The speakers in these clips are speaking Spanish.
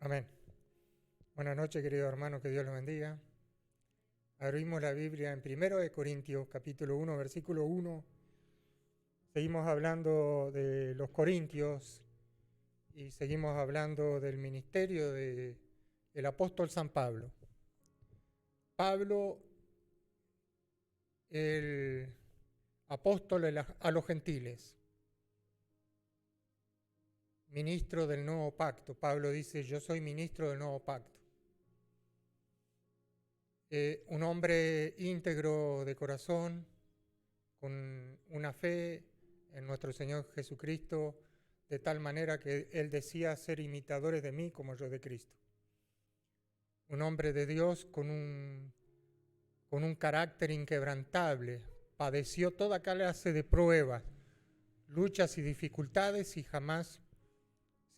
Amén. Buenas noches, queridos hermanos, que Dios los bendiga. Abrimos la Biblia en 1 Corintios, capítulo 1, versículo 1. Seguimos hablando de los corintios y seguimos hablando del ministerio del apóstol San Pablo. Pablo, el apóstol a los gentiles, ministro del nuevo pacto. Pablo dice, yo soy ministro del nuevo pacto. Un hombre íntegro de corazón, con una fe en nuestro Señor Jesucristo, de tal manera que él decía ser imitadores de mí como yo de Cristo. Un hombre de Dios con un carácter inquebrantable, padeció toda clase de pruebas, luchas y dificultades y jamás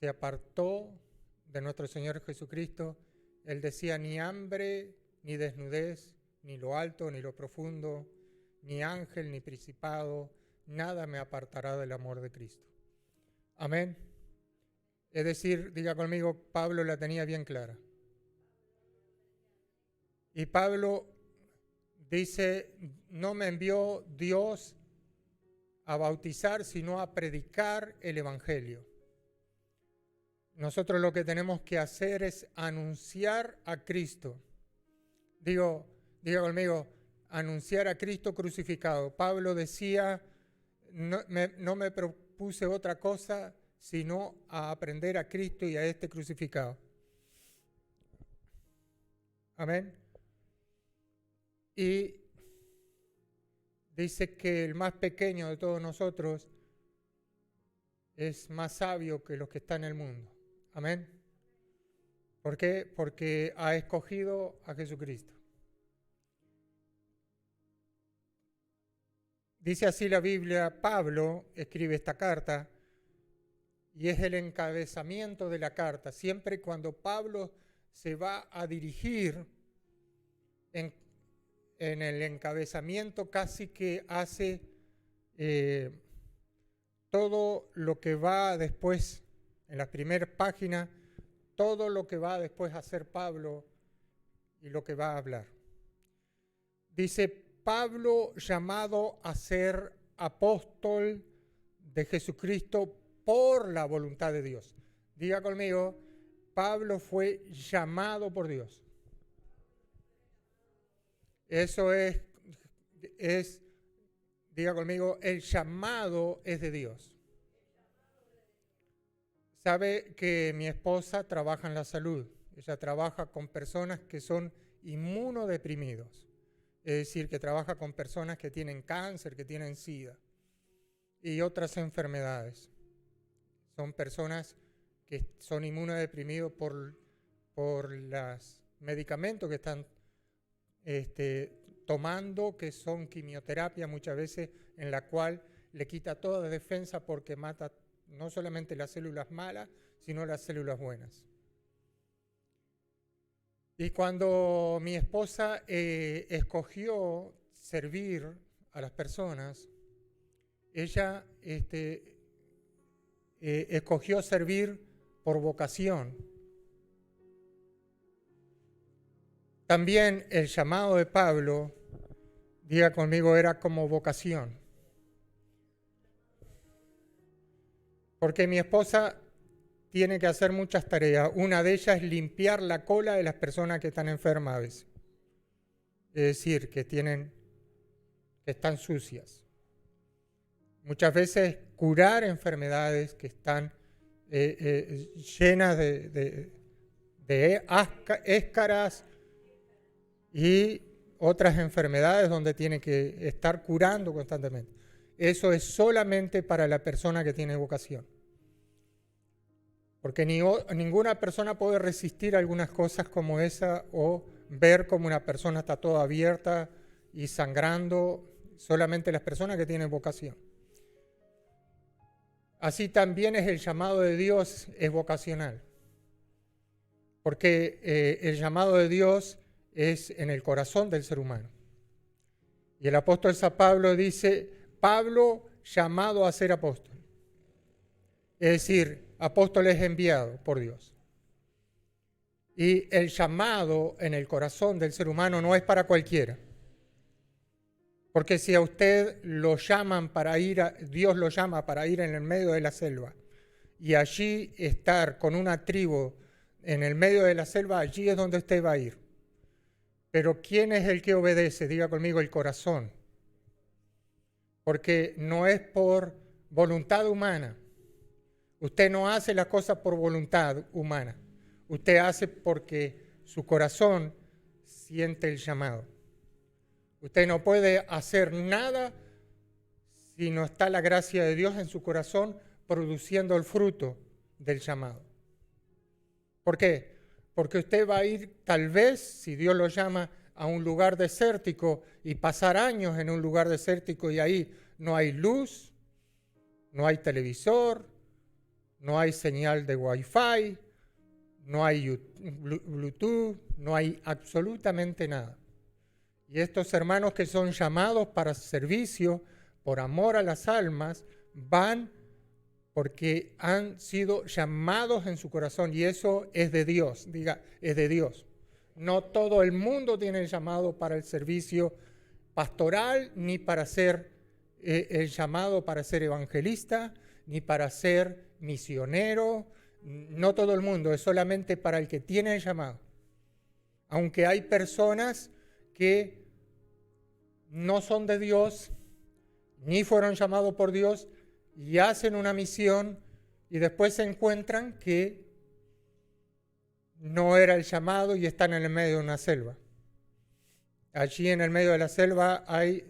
se apartó de nuestro Señor Jesucristo. Él decía, ni hambre, ni desnudez, ni lo alto, ni lo profundo, ni ángel, ni principado, nada me apartará del amor de Cristo. Amén. Es decir, diga conmigo, Pablo la tenía bien clara. Y Pablo dice, no me envió Dios a bautizar, sino a predicar el Evangelio. Nosotros lo que tenemos que hacer es anunciar a Cristo. Diga conmigo, anunciar a Cristo crucificado. Pablo decía, no me propuse otra cosa sino a aprender a Cristo y a este crucificado. Amén. Y dice que el más pequeño de todos nosotros es más sabio que los que están en el mundo. Amén. ¿Por qué? Porque ha escogido a Jesucristo. Dice así la Biblia, Pablo escribe esta carta y es el encabezamiento de la carta. Siempre cuando Pablo se va a dirigir en el encabezamiento, casi que hace todo lo que va después, en las primeras páginas, todo lo que va después a hacer Pablo y lo que va a hablar. Dice, Pablo llamado a ser apóstol de Jesucristo por la voluntad de Dios. Diga conmigo, Pablo fue llamado por Dios. Eso es, diga conmigo, el llamado es de Dios. Sabe que mi esposa trabaja en la salud. Ella trabaja con personas que son inmunodeprimidos. Es decir, que trabaja con personas que tienen cáncer, que tienen SIDA y otras enfermedades. Son personas que son inmunodeprimidos por los medicamentos que están tomando, que son quimioterapia muchas veces, en la cual le quita toda defensa porque mata no solamente las células malas, sino las células buenas. Y cuando mi esposa escogió servir a las personas, ella escogió servir por vocación. También el llamado de Pablo, diga conmigo, era como vocación. Porque mi esposa tiene que hacer muchas tareas. Una de ellas es limpiar la cola de las personas que están enfermas a veces. Es decir, que están sucias. Muchas veces curar enfermedades que están llenas de éscaras y otras enfermedades donde tiene que estar curando constantemente. Eso es solamente para la persona que tiene vocación. Porque ninguna persona puede resistir algunas cosas como esa o ver como una persona está toda abierta y sangrando, solamente las personas que tienen vocación. Así también es el llamado de Dios, es vocacional. Porque el llamado de Dios es en el corazón del ser humano. Y el apóstol San Pablo dice, Pablo llamado a ser apóstol. Es decir, apóstol es enviado por Dios. Y el llamado en el corazón del ser humano no es para cualquiera. Porque si a usted lo llaman para ir, Dios lo llama para ir en el medio de la selva y allí estar con una tribu en el medio de la selva, allí es donde usted va a ir. Pero ¿quién es el que obedece? Diga conmigo, el corazón. Porque no es por voluntad humana. Usted no hace las cosas por voluntad humana. Usted hace porque su corazón siente el llamado. Usted no puede hacer nada si no está la gracia de Dios en su corazón produciendo el fruto del llamado. ¿Por qué? Porque usted va a ir, tal vez, si Dios lo llama, a un lugar desértico y pasar años en un lugar desértico y ahí no hay luz, no hay televisor, no hay señal de Wi-Fi, no hay Bluetooth, no hay absolutamente nada. Y estos hermanos que son llamados para servicio, por amor a las almas, van porque han sido llamados en su corazón y eso es de Dios, diga, es de Dios. No todo el mundo tiene el llamado para el servicio pastoral, ni para ser el llamado para ser evangelista, ni para ser misionero. No todo el mundo, es solamente para el que tiene el llamado. Aunque hay personas que no son de Dios, ni fueron llamados por Dios, y hacen una misión y después se encuentran que no era el llamado y están en el medio de una selva. Allí en el medio de la selva hay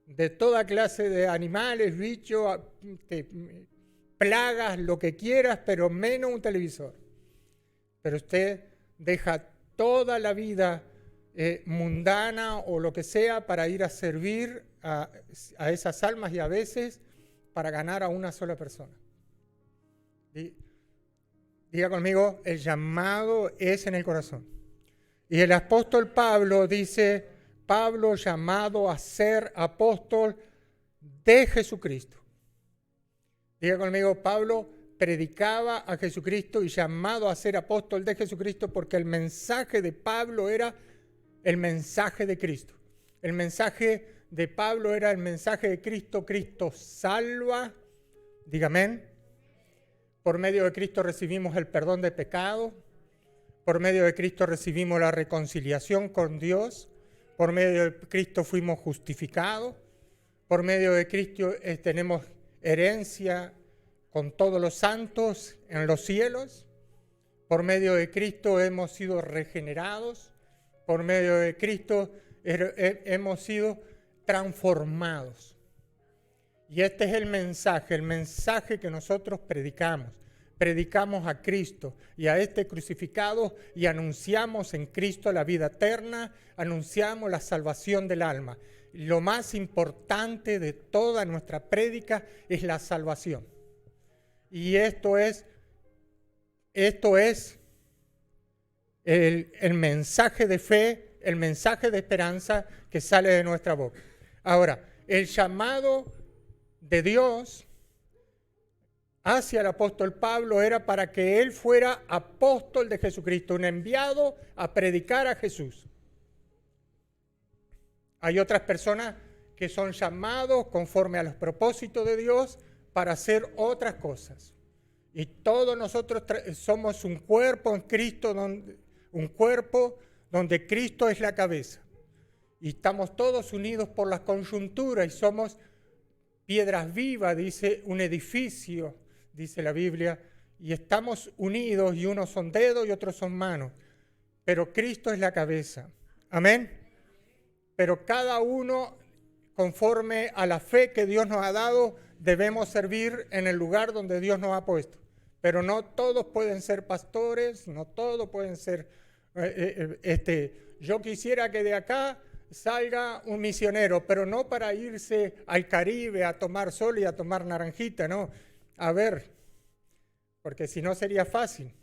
de toda clase de animales, bichos, plagas, lo que quieras, pero menos un televisor. Pero usted deja toda la vida mundana o lo que sea para ir a servir a esas almas y a veces para ganar a una sola persona. Diga conmigo, el llamado es en el corazón. Y el apóstol Pablo dice, Pablo llamado a ser apóstol de Jesucristo. Diga conmigo, Pablo predicaba a Jesucristo y llamado a ser apóstol de Jesucristo porque el mensaje de Pablo era el mensaje de Cristo. El mensaje de Pablo era el mensaje de Cristo. Cristo salva, diga amén. Por medio de Cristo recibimos el perdón de pecado. Por medio de Cristo recibimos la reconciliación con Dios. Por medio de Cristo fuimos justificados. Por medio de Cristo tenemos herencia con todos los santos en los cielos. Por medio de Cristo hemos sido regenerados. Por medio de Cristo hemos sido transformados. Y este es el mensaje que nosotros predicamos. Predicamos a Cristo y a este crucificado y anunciamos en Cristo la vida eterna, anunciamos la salvación del alma. Lo más importante de toda nuestra prédica es la salvación. Y esto es el mensaje de fe, el mensaje de esperanza que sale de nuestra boca. Ahora, el llamado de Dios hacia el apóstol Pablo era para que él fuera apóstol de Jesucristo, un enviado a predicar a Jesús. Hay otras personas que son llamados conforme a los propósitos de Dios para hacer otras cosas. Y todos nosotros somos un cuerpo en Cristo, un cuerpo donde Cristo es la cabeza. Y estamos todos unidos por las coyunturas y somos piedras vivas, dice un edificio, dice la Biblia, y estamos unidos y unos son dedos y otros son manos. Pero Cristo es la cabeza. Amén. Pero cada uno, conforme a la fe que Dios nos ha dado, debemos servir en el lugar donde Dios nos ha puesto. Pero no todos pueden ser pastores, no todos pueden ser... yo quisiera que de acá salga un misionero, pero no para irse al Caribe a tomar sol y a tomar naranjita, no. A ver, porque si no sería fácil.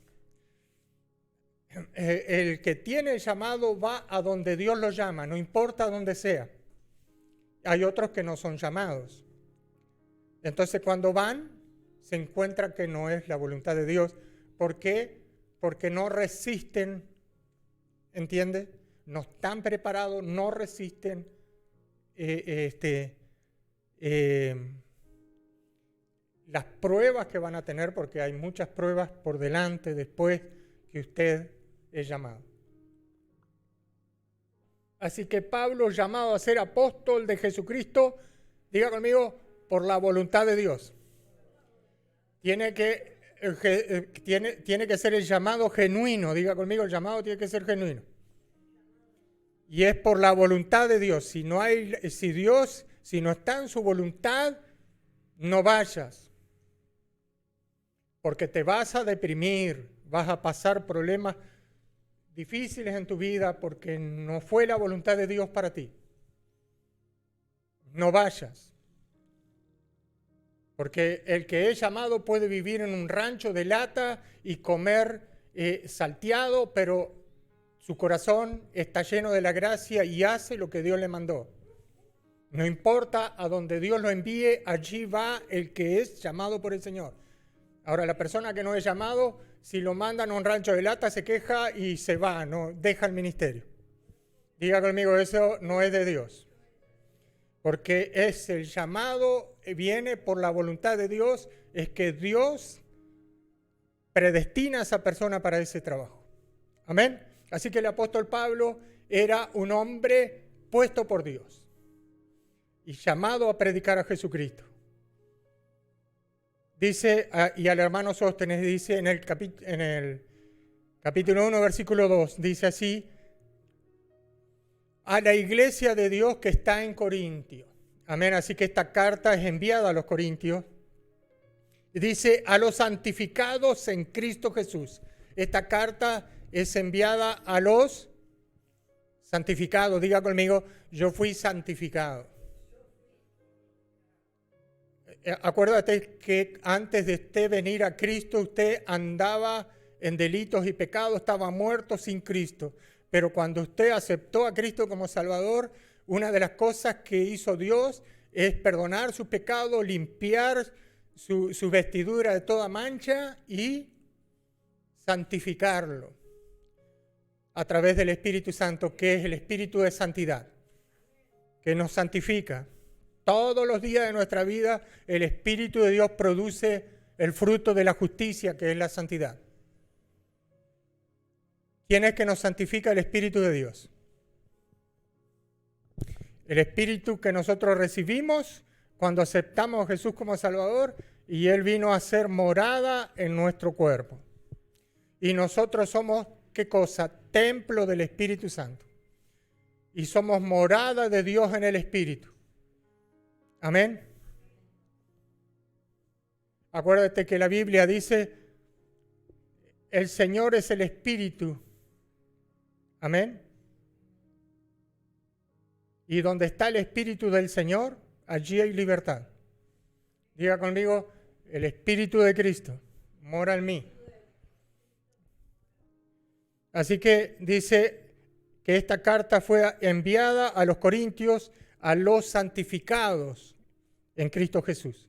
El que tiene el llamado va a donde Dios lo llama, no importa dónde sea. Hay otros que no son llamados. Entonces cuando van, se encuentra que no es la voluntad de Dios. ¿Por qué? Porque no resisten ¿entiende? No están preparados, no resisten las pruebas que van a tener, porque hay muchas pruebas por delante después que usted es llamado. Así que Pablo, llamado a ser apóstol de Jesucristo, diga conmigo, por la voluntad de Dios. Tiene que ser el llamado genuino, diga conmigo, el llamado tiene que ser genuino. Y es por la voluntad de Dios. Si no está en su voluntad, no vayas. Porque te vas a deprimir, vas a pasar problemas difíciles en tu vida porque no fue la voluntad de Dios para ti. No vayas. Porque el que es llamado puede vivir en un rancho de lata y comer salteado, pero su corazón está lleno de la gracia y hace lo que Dios le mandó. No importa a donde Dios lo envíe, allí va el que es llamado por el Señor. Ahora, la persona que no es llamado, si lo mandan a un rancho de lata, se queja y se va, no deja el ministerio. Diga conmigo, eso no es de Dios. Porque es el llamado, viene por la voluntad de Dios, es que Dios predestina a esa persona para ese trabajo. Amén. Así que el apóstol Pablo era un hombre puesto por Dios y llamado a predicar a Jesucristo. Dice, y al hermano Sóstenes, dice en el capítulo 1, versículo 2, dice así: a la iglesia de Dios que está en Corintio. Amén. Así que esta carta es enviada a los corintios. Dice, a los santificados en Cristo Jesús. Esta carta es enviada a los santificados. Diga conmigo, yo fui santificado. Acuérdate que antes de usted venir a Cristo, usted andaba en delitos y pecados, estaba muerto sin Cristo. Pero cuando usted aceptó a Cristo como Salvador, una de las cosas que hizo Dios es perdonar sus pecados, limpiar su vestidura de toda mancha y santificarlo a través del Espíritu Santo, que es el Espíritu de santidad, que nos santifica. Todos los días de nuestra vida, el Espíritu de Dios produce el fruto de la justicia, que es la santidad. ¿Quién es que nos santifica? El Espíritu de Dios. El Espíritu que nosotros recibimos cuando aceptamos a Jesús como Salvador, y Él vino a ser morada en nuestro cuerpo. Y nosotros somos, ¿qué cosa? Templo del Espíritu Santo. Y somos morada de Dios en el Espíritu. Amén. Acuérdate que la Biblia dice, el Señor es el Espíritu. Amén. Y donde está el Espíritu del Señor, allí hay libertad. Diga conmigo, el Espíritu de Cristo mora en mí. Así que dice que esta carta fue enviada a los corintios, a los santificados en Cristo Jesús.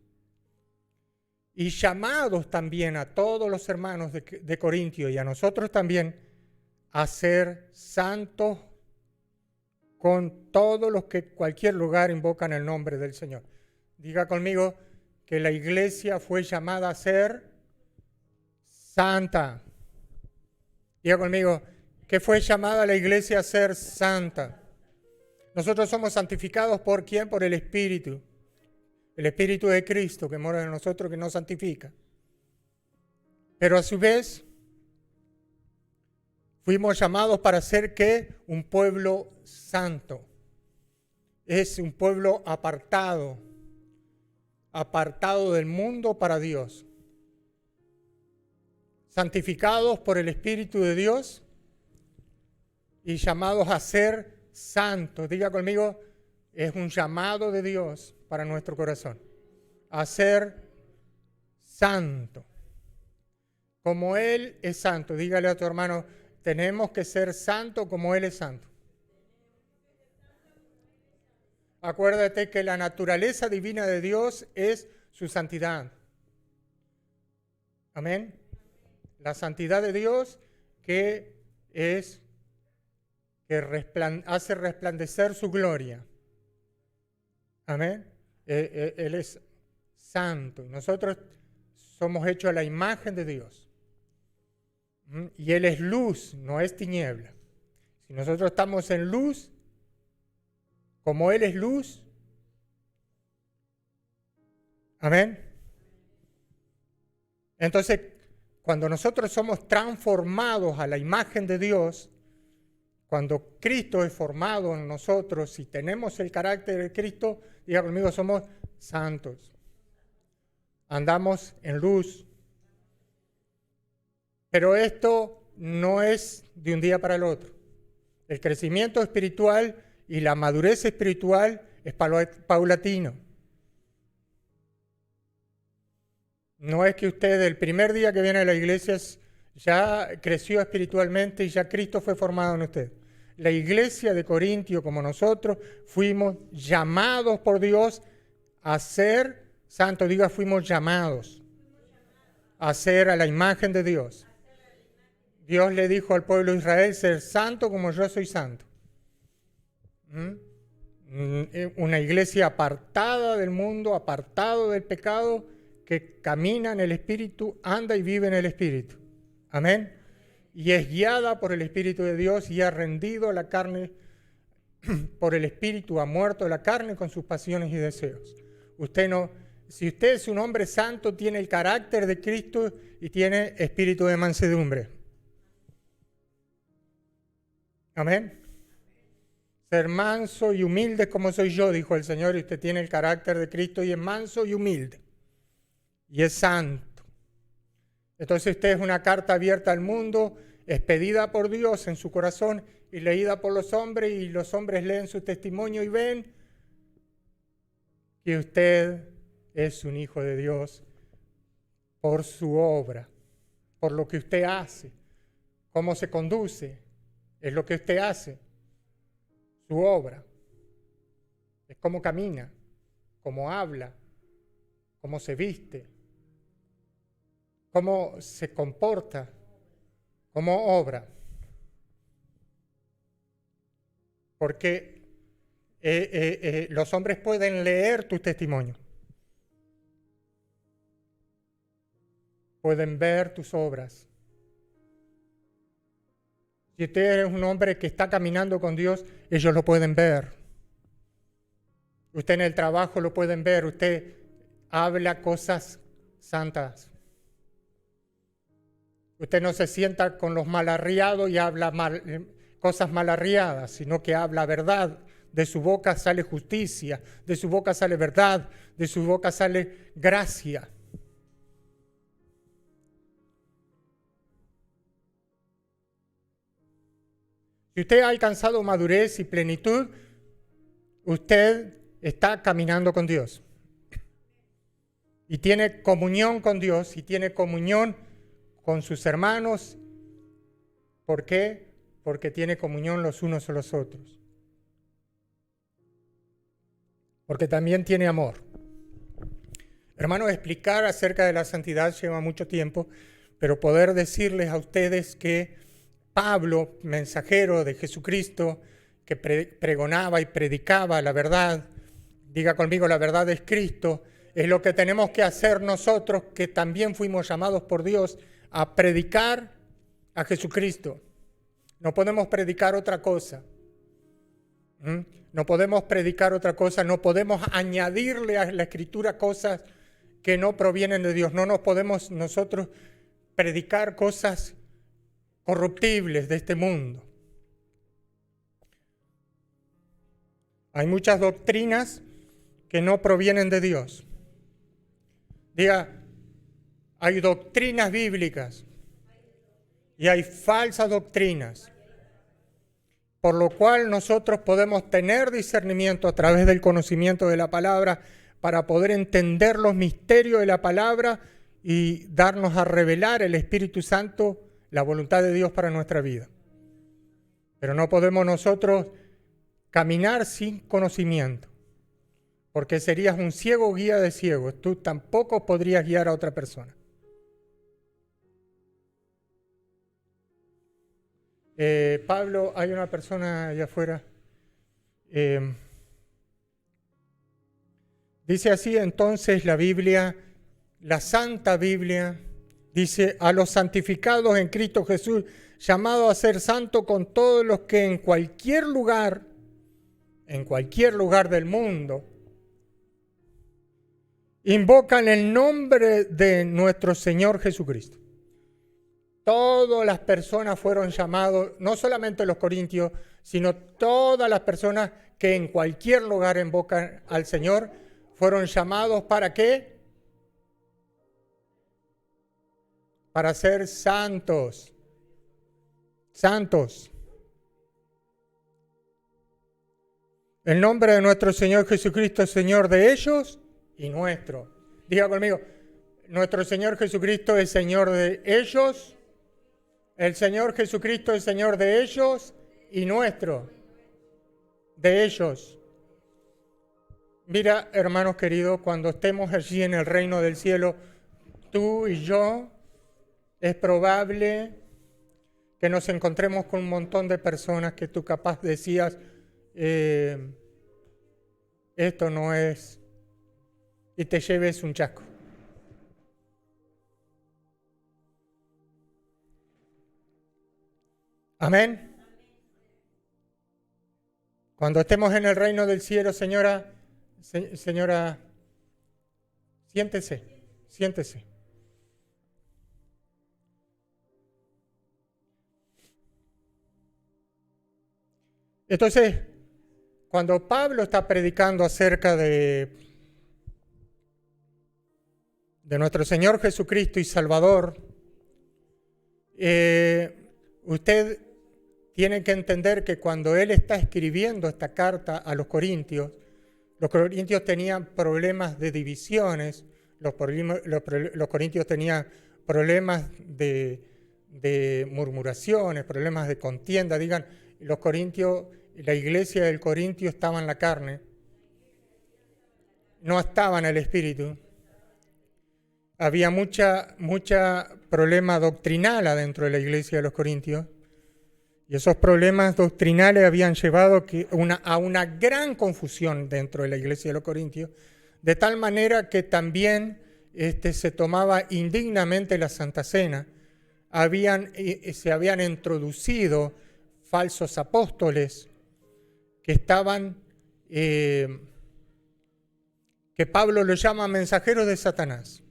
Y llamados también a todos los hermanos de Corintio y a nosotros también a ser santos con todos los que en cualquier lugar invocan el nombre del Señor. Diga conmigo que la iglesia fue llamada a ser santa. Diga conmigo que fue llamada la iglesia a ser santa. Nosotros somos santificados ¿por quién? Por el Espíritu. El Espíritu de Cristo que mora en nosotros, que nos santifica. Pero a su vez, fuimos llamados para ser ¿qué? Un pueblo santo. Es un pueblo apartado del mundo para Dios. Santificados por el Espíritu de Dios y llamados a ser santos. Diga conmigo, es un llamado de Dios para nuestro corazón. A ser santo. Como Él es santo. Dígale a tu hermano, tenemos que ser santos como Él es santo. Acuérdate que la naturaleza divina de Dios es su santidad. Amén. La santidad de Dios que es que hace resplandecer su gloria. Amén. Él es santo. Nosotros somos hechos a la imagen de Dios. Y Él es luz, no es tiniebla. Si nosotros estamos en luz, como Él es luz, amén. Entonces, cuando nosotros somos transformados a la imagen de Dios, cuando Cristo es formado en nosotros, si tenemos el carácter de Cristo, diga conmigo, somos santos. Andamos en luz. Pero esto no es de un día para el otro. El crecimiento espiritual y la madurez espiritual es paulatino. No es que usted el primer día que viene a la iglesia ya creció espiritualmente y ya Cristo fue formado en usted. La iglesia de Corintio, como nosotros, fuimos llamados por Dios a ser santos. Diga, fuimos llamados a ser a la imagen de Dios. Dios le dijo al pueblo de Israel, ser santo como yo soy santo. Una iglesia apartada del mundo, apartado del pecado, que camina en el Espíritu, anda y vive en el Espíritu. Amén. Y es guiada por el Espíritu de Dios y ha rendido a la carne por el Espíritu, ha muerto la carne con sus pasiones y deseos. Si usted es un hombre santo, tiene el carácter de Cristo y tiene espíritu de mansedumbre. Amén. Ser manso y humilde como soy yo, dijo el Señor, y usted tiene el carácter de Cristo y es manso y humilde. Y es santo. Entonces usted es una carta abierta al mundo, expedida por Dios en su corazón y leída por los hombres, y los hombres leen su testimonio y ven que usted es un hijo de Dios por su obra, por lo que usted hace, cómo se conduce, es lo que usted hace, su obra, es cómo camina, cómo habla, cómo se viste, cómo se comporta, cómo obra. Porque los hombres pueden leer tu testimonio, pueden ver tus obras. Si usted es un hombre que está caminando con Dios, ellos lo pueden ver. Usted en el trabajo lo pueden ver, usted habla cosas santas. Usted no se sienta con los malarriados y habla cosas malarriadas, sino que habla verdad. De su boca sale justicia, de su boca sale verdad, de su boca sale gracia. Si usted ha alcanzado madurez y plenitud, usted está caminando con Dios. Y tiene comunión con Dios y tiene comunión con sus hermanos. ¿Por qué? Porque tiene comunión los unos con los otros. Porque también tiene amor. Hermanos, explicar acerca de la santidad lleva mucho tiempo, pero poder decirles a ustedes que Pablo, mensajero de Jesucristo, que pregonaba y predicaba la verdad, diga conmigo, la verdad es Cristo, es lo que tenemos que hacer nosotros, que también fuimos llamados por Dios a predicar a Jesucristo. No podemos predicar otra cosa. No podemos predicar otra cosa, no podemos añadirle a la Escritura cosas que no provienen de Dios. No nos podemos nosotros predicar cosas corruptibles de este mundo. Hay muchas doctrinas que no provienen de Dios. Diga, hay doctrinas bíblicas y hay falsas doctrinas, por lo cual nosotros podemos tener discernimiento a través del conocimiento de la palabra para poder entender los misterios de la palabra y darnos a revelar el Espíritu Santo, la voluntad de Dios para nuestra vida. Pero no podemos nosotros caminar sin conocimiento, porque serías un ciego guía de ciegos. Tú tampoco podrías guiar a otra persona. Pablo, hay una persona allá afuera. Dice así entonces la Biblia, la Santa Biblia, dice: a los santificados en Cristo Jesús, llamados a ser santos con todos los que en cualquier lugar del mundo, invocan el nombre de nuestro Señor Jesucristo. Todas las personas fueron llamados, no solamente los corintios, sino todas las personas que en cualquier lugar invocan al Señor, fueron llamados ¿para qué? Para ser santos. Santos. El nombre de nuestro Señor Jesucristo es Señor de ellos y nuestro. Diga conmigo, nuestro Señor Jesucristo es Señor de ellos. El Señor Jesucristo es Señor de ellos y nuestro. De ellos. Mira, hermanos queridos, cuando estemos allí en el reino del cielo, tú y yo, es probable que nos encontremos con un montón de personas que tú capaz decías, esto no es, y te lleves un chasco. Amén. Cuando estemos en el reino del cielo, señora, siéntese. Entonces, cuando Pablo está predicando acerca de nuestro Señor Jesucristo y Salvador, usted tiene que entender que cuando él está escribiendo esta carta a los corintios tenían problemas de divisiones, los corintios tenían problemas de murmuraciones, problemas de contienda. Digan, los corintios, la iglesia del Corintio estaba en la carne, no estaba en el espíritu. Había mucha problema doctrinal adentro de la iglesia de los corintios. Y esos problemas doctrinales habían llevado a una gran confusión dentro de la iglesia de los corintios, de tal manera que también se tomaba indignamente la Santa Cena. Se habían introducido falsos apóstoles que estaban, que Pablo los llama mensajeros de Satanás.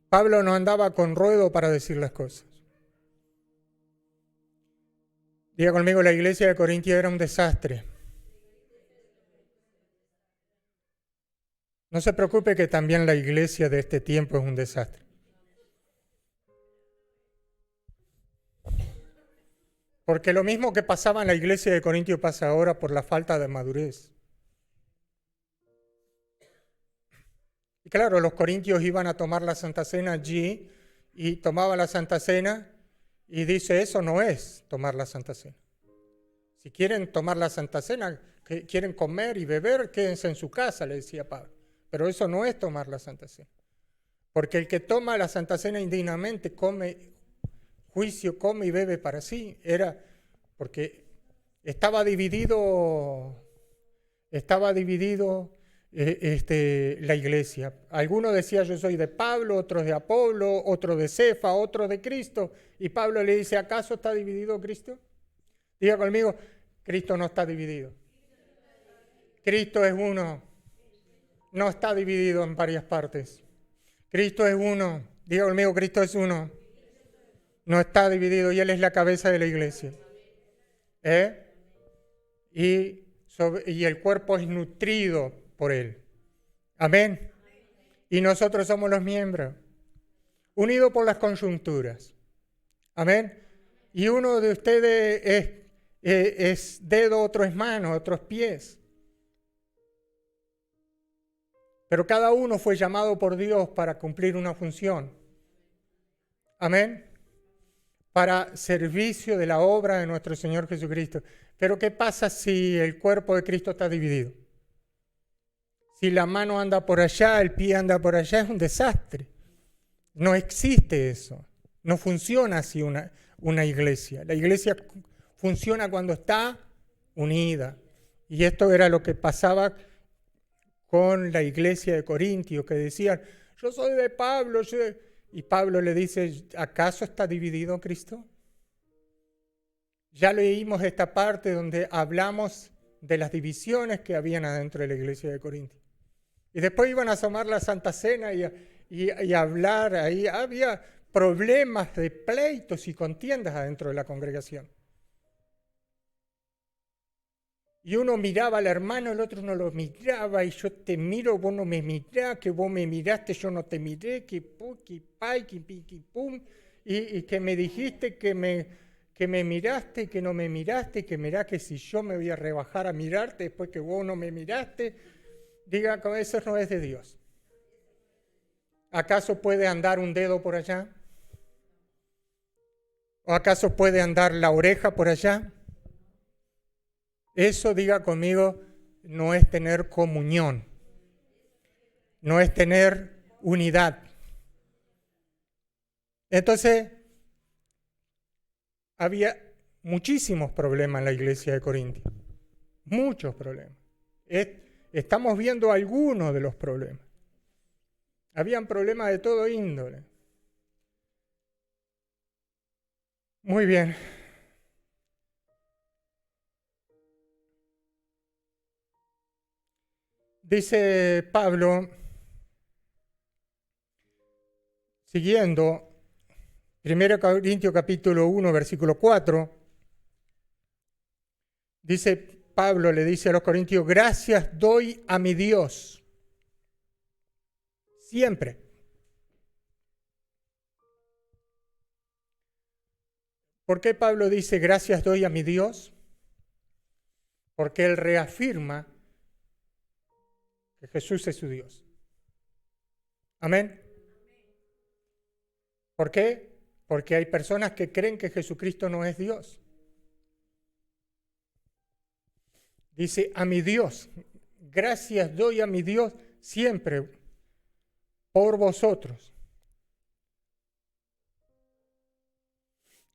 Pablo no andaba con ruedo para decir las cosas. Diga conmigo, la iglesia de Corintia era un desastre. No se preocupe que también la iglesia de este tiempo es un desastre. Porque lo mismo que pasaba en la iglesia de Corintio pasa ahora por la falta de madurez. Y claro, los corintios iban a tomar la Santa Cena allí y tomaban la Santa Cena. Y dice, eso no es tomar la Santa Cena. Si quieren tomar la Santa Cena, que quieren comer y beber, quédense en su casa, le decía Pablo. Pero eso no es tomar la Santa Cena. Porque el que toma la Santa Cena indignamente come y bebe para sí. Era porque estaba dividido la iglesia. Algunos decían yo soy de Pablo, otros de Apolo, otros de Cefa, otros de Cristo. Y Pablo le dice, ¿acaso está dividido Cristo? Diga conmigo, Cristo no está dividido. Cristo es uno. No está dividido en varias partes. Cristo es uno. Diga conmigo, Cristo es uno. No está dividido y Él es la cabeza de la iglesia. Y el cuerpo es nutrido por Él. Amén. Y nosotros somos los miembros, unidos por las coyunturas. Amén. Y uno de ustedes es dedo, otro es mano, otro es pies. Pero cada uno fue llamado por Dios para cumplir una función. Amén. Para servicio de la obra de nuestro Señor Jesucristo. Pero ¿qué pasa si el cuerpo de Cristo está dividido? Si la mano anda por allá, el pie anda por allá, es un desastre. No existe eso. No funciona así una iglesia. La iglesia funciona cuando está unida. Y esto era lo que pasaba con la iglesia de Corintios, que decían, yo soy de Pablo, y Pablo le dice, ¿acaso está dividido Cristo? Ya leímos esta parte donde hablamos de las divisiones que habían adentro de la iglesia de Corintios. Y después iban a tomar la Santa Cena y hablar, ahí había problemas de pleitos y contiendas adentro de la congregación. Y uno miraba al hermano, el otro no lo miraba, y yo te miro, vos no me mirás, que vos me miraste, yo no te miré, que pu, que pay, que piqui, pum, y que me dijiste que me miraste, que no me miraste, que mirá que si yo me voy a rebajar a mirarte después que vos no me miraste, diga que eso no es de Dios. ¿Acaso puede andar un dedo por allá? ¿O acaso puede andar la oreja por allá? Eso, diga conmigo, no es tener comunión, no es tener unidad. Entonces, había muchísimos problemas en la iglesia de Corintios, muchos problemas. Estamos viendo algunos de los problemas. Habían problemas de todo índole. Muy bien. Dice Pablo, siguiendo, 1 Corintios capítulo 1, versículo 4, dice Pablo, le dice a los corintios, gracias doy a mi Dios, siempre. ¿Por qué Pablo dice gracias doy a mi Dios? Porque él reafirma que Jesús es su Dios. Amén. ¿Por qué? Porque hay personas que creen que Jesucristo no es Dios. Dice, a mi Dios, gracias doy a mi Dios siempre por vosotros.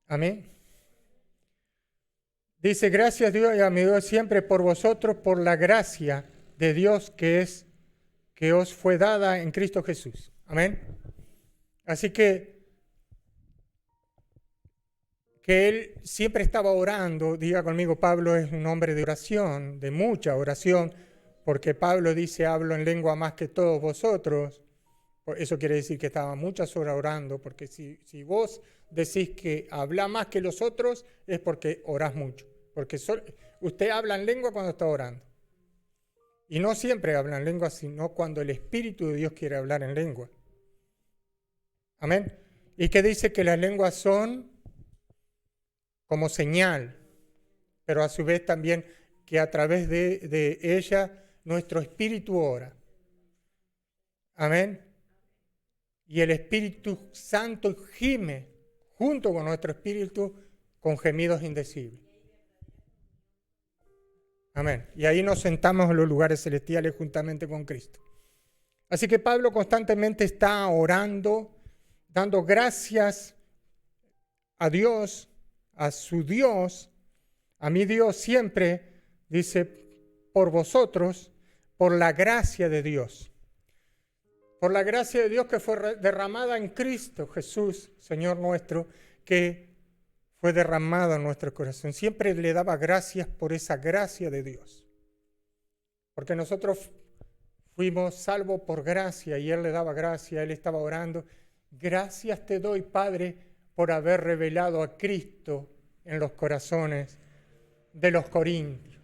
Amén. Dice, gracias doy a mi Dios siempre por vosotros, por la gracia de Dios que os fue dada en Cristo Jesús. Amén. Así que él siempre estaba orando. Diga conmigo, Pablo es un hombre de oración, de mucha oración, porque Pablo dice, hablo en lengua más que todos vosotros. Eso quiere decir que estaba muchas horas orando, porque si vos decís que habla más que los otros, es porque orás mucho. Porque usted habla en lengua cuando está orando. Y no siempre habla en lengua, sino cuando el Espíritu de Dios quiere hablar en lengua. Amén. Y que dice que las lenguas son como señal, pero a su vez también que a través de ella nuestro espíritu ora. Amén. Y el Espíritu Santo gime junto con nuestro espíritu con gemidos indecibles. Amén. Y ahí nos sentamos en los lugares celestiales juntamente con Cristo. Así que Pablo constantemente está orando, dando gracias a Dios, a su Dios, a mi Dios siempre, dice, por vosotros, por la gracia de Dios. Por la gracia de Dios que fue derramada en Cristo Jesús, Señor nuestro, que fue derramada en nuestro corazón. Siempre le daba gracias por esa gracia de Dios. Porque nosotros fuimos salvos por gracia y Él le daba gracia, Él estaba orando. Gracias te doy, Padre, por haber revelado a Cristo en los corazones de los corintios.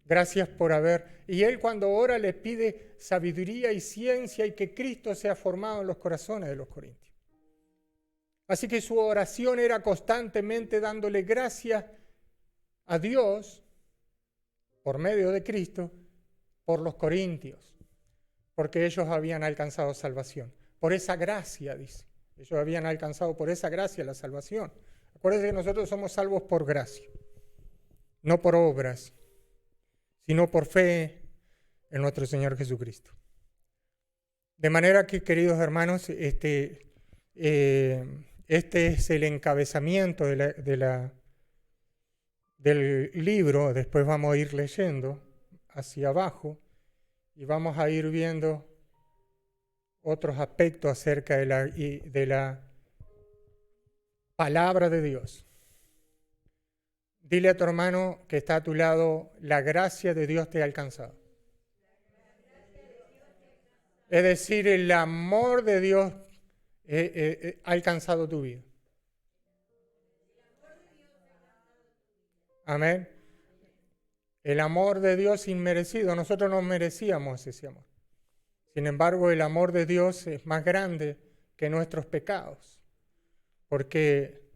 Gracias por haber... Y Él cuando ora le pide sabiduría y ciencia y que Cristo sea formado en los corazones de los corintios. Así que su oración era constantemente dándole gracias a Dios por medio de Cristo por los corintios, porque ellos habían alcanzado salvación. Por esa gracia, dice. Ellos habían alcanzado por esa gracia la salvación. Acuérdense que nosotros somos salvos por gracia, no por obras, sino por fe en nuestro Señor Jesucristo. De manera que, queridos hermanos, Este es el encabezamiento del libro. Después vamos a ir leyendo hacia abajo y vamos a ir viendo otros aspectos acerca de la palabra de Dios. Dile a tu hermano que está a tu lado, la gracia de Dios te ha alcanzado. Es decir, el amor de Dios ha alcanzado tu vida. Amén. El amor de Dios inmerecido. Nosotros no merecíamos ese amor. Sin embargo, el amor de Dios es más grande que nuestros pecados. Porque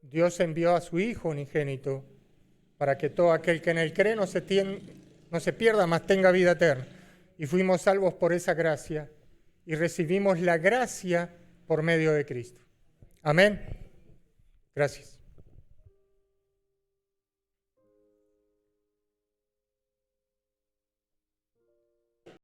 Dios envió a su Hijo unigénito para que todo aquel que en él cree no se pierda, mas tenga vida eterna. Y fuimos salvos por esa gracia y recibimos la gracia por medio de Cristo. Amén. Gracias.